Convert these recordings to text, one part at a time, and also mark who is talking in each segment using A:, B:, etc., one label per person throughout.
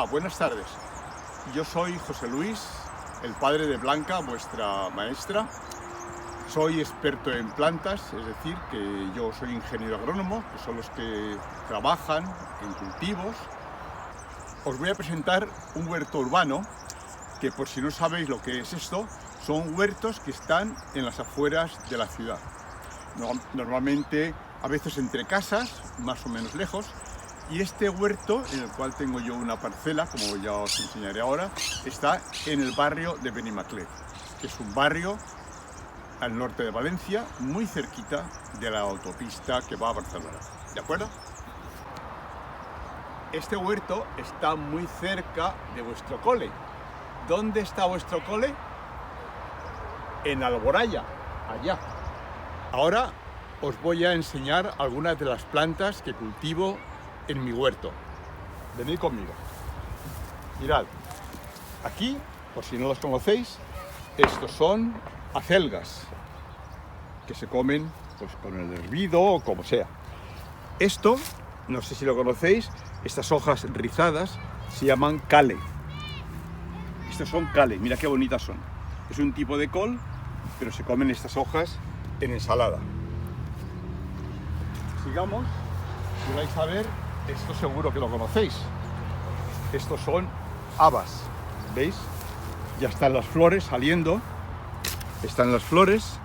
A: buenas tardes. Yo soy José Luis, el padre de Blanca, vuestra maestra. Soy experto en plantas, es decir, que yo soy ingeniero agrónomo, que son los que trabajan en cultivos. Os voy a presentar un huerto urbano, que por si no sabéis lo que es esto, son huertos que están en las afueras de la ciudad. Normalmente, a veces entre casas, más o menos lejos. Y este huerto, en el cual tengo yo una parcela, como ya os enseñaré ahora, está en el barrio de Benimaclet, que es un barrio al norte de Valencia, muy cerquita de la autopista que va a Barcelona. ¿De acuerdo? Este huerto está muy cerca de vuestro cole. ¿Dónde está vuestro cole? En Alboraya, allá. Ahora os voy a enseñar algunas de las plantas que cultivo en mi huerto. Venid conmigo. Mirad, aquí, por si no los conocéis, estos son acelgas, que se comen pues, con el hervido o como sea. Esto, no sé si lo conocéis, estas hojas rizadas se llaman cale. Estos son cale, mira qué bonitas son. Es un tipo de col, pero se comen estas hojas en ensalada. Sigamos, si vais a ver, esto seguro que lo conocéis. Estos son habas, ¿veis? Ya están las flores saliendo. Están las flores.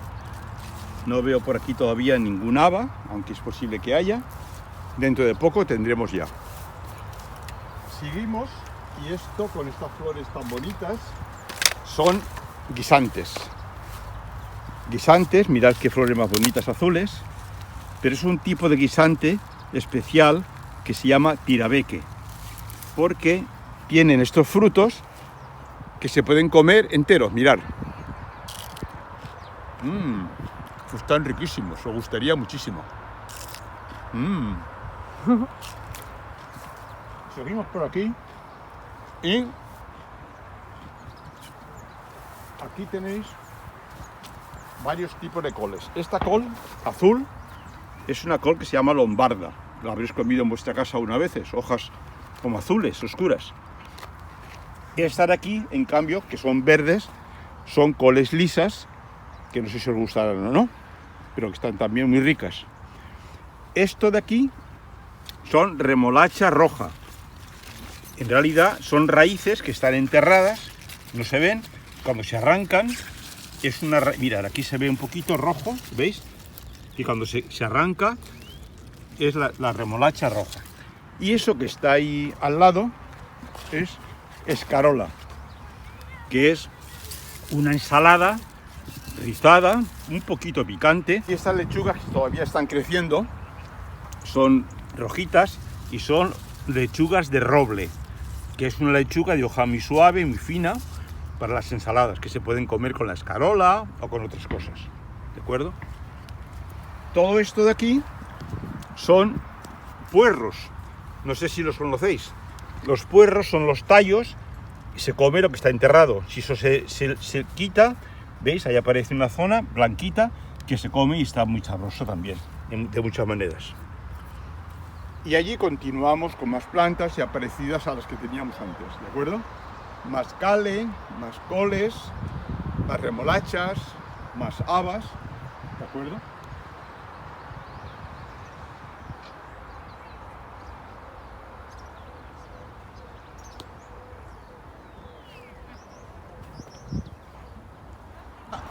A: No veo por aquí todavía ningún haba, aunque es posible que haya. Dentro de poco tendremos ya. Seguimos, y esto con estas flores tan bonitas son guisantes. Guisantes, mirad qué flores más bonitas azules, pero es un tipo de guisante especial que se llama tirabeque, porque tienen estos frutos que se pueden comer enteros, mirad. Están riquísimos, os gustaría muchísimo. Seguimos por aquí y aquí tenéis varios tipos de coles. Esta col azul es una col que se llama lombarda. La habréis comido en vuestra casa una vez, hojas como azules, oscuras. Y esta de aquí, en cambio, que son verdes, son coles lisas, que no sé si os gustarán o no, pero que están también muy ricas. Esto de aquí son remolacha roja. En realidad son raíces que están enterradas, no se ven, cuando se arrancan, es una mirad, aquí se ve un poquito rojo, ¿veis? Y cuando se arranca, es la remolacha roja. Y eso que está ahí al lado es escarola, que es una ensalada rizada, un poquito picante. Y estas lechugas que todavía están creciendo son rojitas y son lechugas de roble, que es una lechuga de hoja muy suave, muy fina, para las ensaladas, que se pueden comer con la escarola o con otras cosas. ¿De acuerdo? Todo esto de aquí son puerros. No sé si los conocéis. Los puerros son los tallos y se come lo que está enterrado. Si eso se quita, ¿veis? Ahí aparece una zona blanquita que se come y está muy sabroso también, de muchas maneras. Y allí continuamos con más plantas ya parecidas a las que teníamos antes, ¿de acuerdo? Más cale, más coles, más remolachas, más habas, ¿de acuerdo?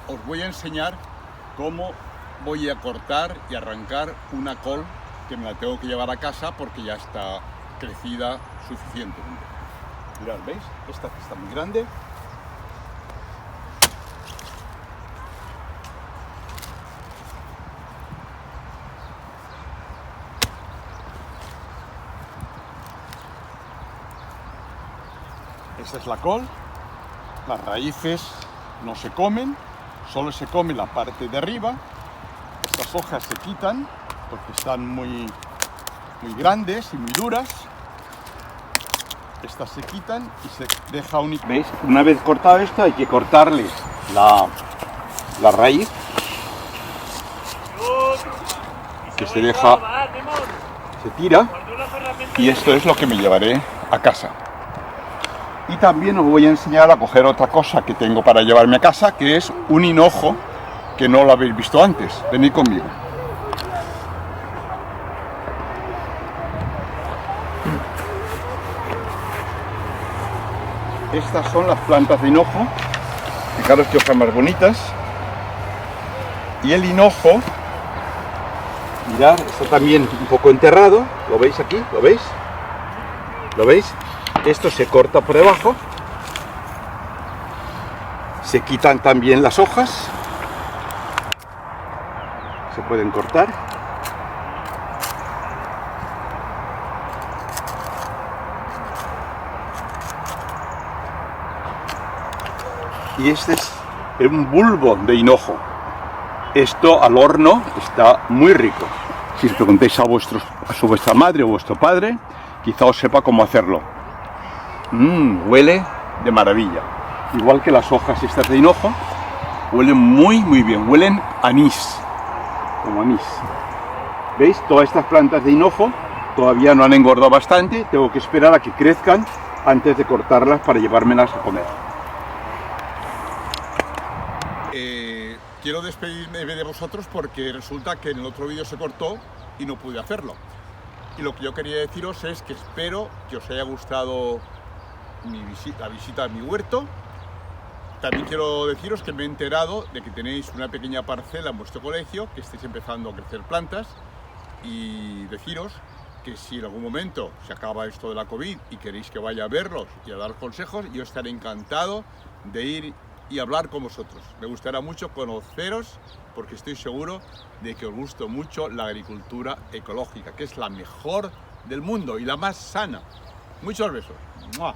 A: Os voy a enseñar cómo voy a cortar y arrancar una col que me la tengo que llevar a casa porque ya está crecida suficientemente. Mirad, ¿veis? Esta que está muy grande. Esta es la col. Las raíces no se comen, solo se come la parte de arriba. Estas hojas se quitan porque están muy grandes y muy duras. Estas se quitan y se deja únicamente. ¿Veis? Una vez cortado esto hay que cortarle la raíz, que se deja, se tira, y esto es lo que me llevaré a casa. Y también os voy a enseñar a coger otra cosa que tengo para llevarme a casa, que es un hinojo que no lo habéis visto antes. Venid conmigo. Estas son las plantas de hinojo. Fijaros qué hojas más bonitas. Y el hinojo, mirad, está también un poco enterrado. ¿Lo veis aquí? ¿Lo veis? ¿Lo veis? Esto se corta por debajo. Se quitan también las hojas. Se pueden cortar. Y este es un bulbo de hinojo. Esto al horno está muy rico. Si os preguntáis a vuestra madre o vuestro padre, quizá os sepa cómo hacerlo. Huele de maravilla. Igual que las hojas estas de hinojo, huelen muy bien. Huelen a anís, como anís. ¿Veis? Todas estas plantas de hinojo todavía no han engordado bastante. Tengo que esperar a que crezcan antes de cortarlas para llevármelas a comer. Quiero despedirme de vosotros porque resulta que en el otro vídeo se cortó y no pude hacerlo. Y lo que yo quería deciros es que espero que os haya gustado la visita a mi huerto. También quiero deciros que me he enterado de que tenéis una pequeña parcela en vuestro colegio, que estáis empezando a crecer plantas, y deciros que si en algún momento se acaba esto de la COVID y queréis que vaya a verlos y a dar consejos, yo estaré encantado de ir y hablar con vosotros. Me gustará mucho conoceros porque estoy seguro de que os gusta mucho la agricultura ecológica, que es la mejor del mundo y la más sana. Muchos besos. ¡Mua!